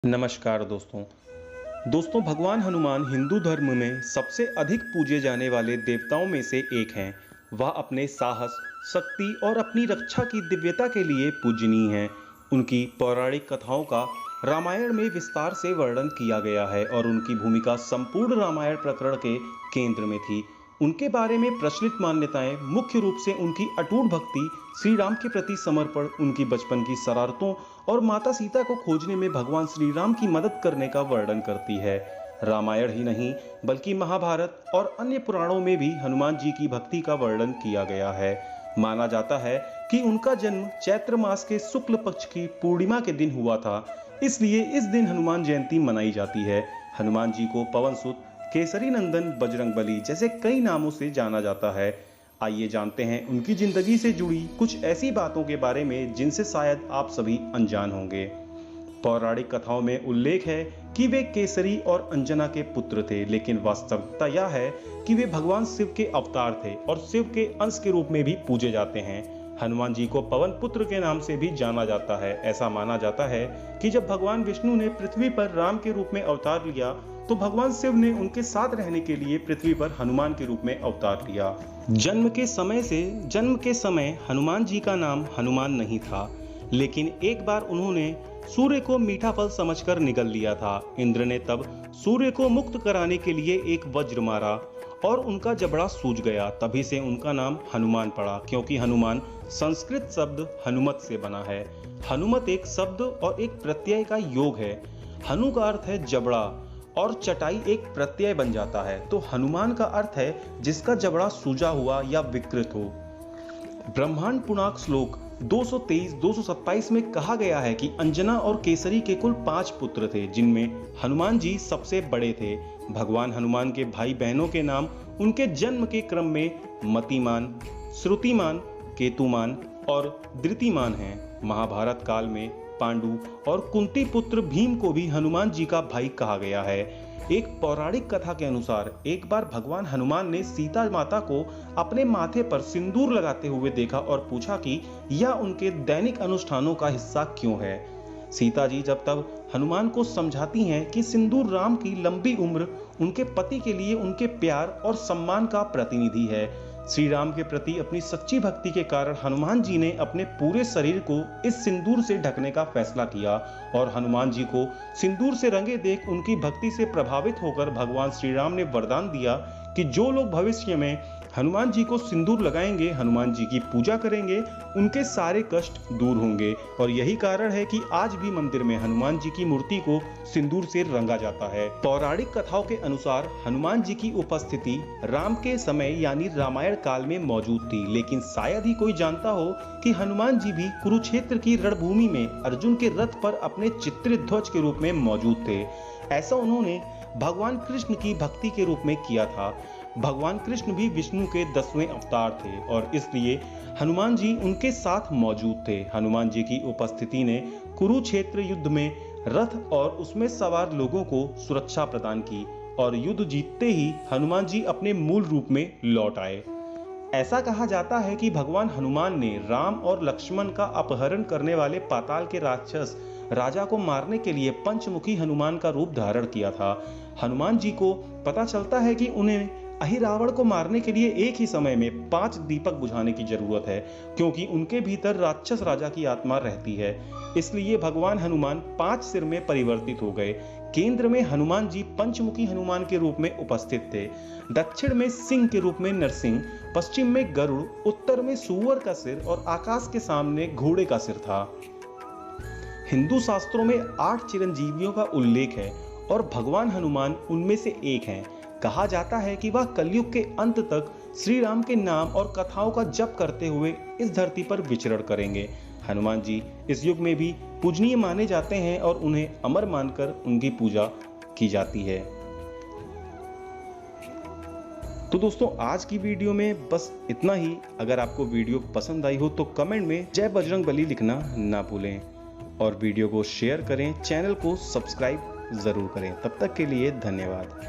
नमस्कार दोस्तों भगवान हनुमान हिंदू धर्म में सबसे अधिक पूजे जाने वाले देवताओं में से एक हैं। वह अपने साहस, शक्ति और अपनी रक्षा की दिव्यता के लिए पूजनीय हैं। उनकी पौराणिक कथाओं का रामायण में विस्तार से वर्णन किया गया है और उनकी भूमिका संपूर्ण रामायण प्रकरण के केंद्र में थी। उनके बारे में प्रचलित मान्यताएं मुख्य रूप से उनकी अटूट भक्ति, श्री राम के प्रति समर्पण, उनकी बचपन की शरारतों और माता सीता को खोजने में भगवान श्री राम की मदद करने का वर्णन करती है। रामायण ही नहीं बल्कि महाभारत और अन्य पुराणों में भी हनुमान जी की भक्ति का वर्णन किया गया है। माना जाता है कि उनका जन्म चैत्र मास के शुक्ल पक्ष की पूर्णिमा के दिन हुआ था, इसलिए इस दिन हनुमान जयंती मनाई जाती है। हनुमान जी को पवन सुत, केसरी नंदन, बजरंगबली जैसे कई नामों से जाना जाता है। आइए जानते हैं उनकी जिंदगी से जुड़ी कुछ ऐसी बातों के बारे में जिनसे शायद आप सभी अनजान होंगे। पौराणिक कथाओं में उल्लेख है कि वे केसरी और अंजना के पुत्र थे, लेकिन वास्तविकता यह है कि वे भगवान शिव के अवतार थे और शिव के अंश के रूप में भी पूजे जाते हैं। हनुमान जी को पवन पुत्र के नाम से भी जाना जाता है। ऐसा माना जाता है कि जब भगवान विष्णु ने पृथ्वी पर राम के रूप में अवतार लिया तो भगवान शिव ने उनके साथ रहने के लिए पृथ्वी पर हनुमान के रूप में अवतार लिया। जन्म के समय हनुमान जी का नाम हनुमान नहीं था, लेकिन एक बार उन्होंने सूर्य को मीठा फल समझकर निगल लिया था। इंद्र ने तब सूर्य को मुक्त कराने के लिए एक वज्र मारा और उनका जबड़ा सूज गया। तभी से उनका नाम हनुमान पड़ा, क्योंकि हनुमान संस्कृत शब्द हनुमत से बना है। हनुमत एक शब्द और एक प्रत्यय का योग है। हनु का अर्थ है जबड़ा और चटाई एक प्रत्यय बन जाता है, तो हनुमान का अर्थ है जिसका जबड़ा सूजा हुआ या विकृत हो। ब्रह्मांड पुराण श्लोक 223-227 में कहा गया है कि अंजना और केसरी के कुल 5 पुत्र थे, जिनमें हनुमान जी सबसे बड़े थे। भगवान हनुमान के भाई बहनों के नाम उनके जन्म के क्रम में मतिमान, श्रुतिमान, केतुमान और धृतिमान हैं। महाभारत काल में पांडु और कुंती पुत्र भीम को भी हनुमान जी का भाई कहा गया है। एक पौराणिक कथा के अनुसार एक बार भगवान हनुमान ने सीता माता को अपने माथे पर सिंदूर लगाते हुए देखा और पूछा कि यह उनके दैनिक अनुष्ठानों का हिस्सा क्यों है। सीता जी जब तब हनुमान को समझाती हैं कि सिंदूर राम की लंबी उम्र, उनके पति के लिए उनके प्यार और सम्मान का प्रतिनिधि है। श्री राम के प्रति अपनी सच्ची भक्ति के कारण हनुमान जी ने अपने पूरे शरीर को इस सिंदूर से ढकने का फैसला किया और हनुमान जी को सिंदूर से रंगे देख उनकी भक्ति से प्रभावित होकर भगवान श्री राम ने वरदान दिया कि जो लोग भविष्य में हनुमान जी को सिंदूर लगाएंगे, हनुमान जी की पूजा करेंगे, उनके सारे कष्ट दूर होंगे। और यही कारण है कि आज भी मंदिर में हनुमान जी की मूर्ति को सिंदूर से रंगा जाता है। पौराणिक कथाओं के अनुसार हनुमान जी की उपस्थिति राम के समय यानी रामायण काल में मौजूद थी, लेकिन शायद ही कोई जानता हो कि हनुमान जी भी कुरुक्षेत्र की रणभूमि में अर्जुन के रथ पर अपने चित्रित ध्वज के रूप में मौजूद थे। ऐसा उन्होंने भगवान कृष्ण की भक्ति के रूप में किया था। भगवान कृष्ण भी विष्णु के 10वें अवतार थे और इसलिए हनुमान जी उनके साथ मौजूद थे। हनुमान जी की उपस्थिति ने कुरुक्षेत्र युद्ध में रथ और उसमें सवार लोगों को सुरक्षा प्रदान की और युद्ध जीतते ही हनुमान जी अपने मूल रूप में लौट आए। ऐसा कहा जाता है कि भगवान हनुमान ने राम और लक्ष्मण का अपहरण करने वाले पाताल के राक्षस राजा को मारने के लिए पंचमुखी हनुमान का रूप धारण किया था। हनुमान जी को पता चलता है कि उन्हें अहिरावण को मारने के लिए एक ही समय में 5 दीपक बुझाने की जरूरत है, क्योंकि उनके भीतर राक्षस राजा की आत्मा रहती है। इसलिए भगवान हनुमान 5 सिर में परिवर्तित हो गए। केंद्र में हनुमान जी पंचमुखी हनुमान के रूप में उपस्थित थे। दक्षिण में सिंह के रूप में नरसिंह, पश्चिम में गरुड़, उत्तर में सूअर का सिर और आकाश के सामने घोड़े का सिर था। हिंदू शास्त्रों में 8 चिरंजीवियों का उल्लेख है और भगवान हनुमान उनमें से एक हैं। कहा जाता है कि वह कलयुग के अंत तक श्री राम के नाम और कथाओं का जप करते हुए इस धरती पर विचरण करेंगे। हनुमान जी इस युग में भी पूजनीय माने जाते हैं और उन्हें अमर मानकर उनकी पूजा की जाती है। तो दोस्तों आज की वीडियो में बस इतना ही। अगर आपको वीडियो पसंद आई हो तो कमेंट में जय बजरंगबली लिखना ना भूलें और वीडियो को शेयर करें, चैनल को सब्सक्राइब जरूर करें। तब तक के लिए धन्यवाद।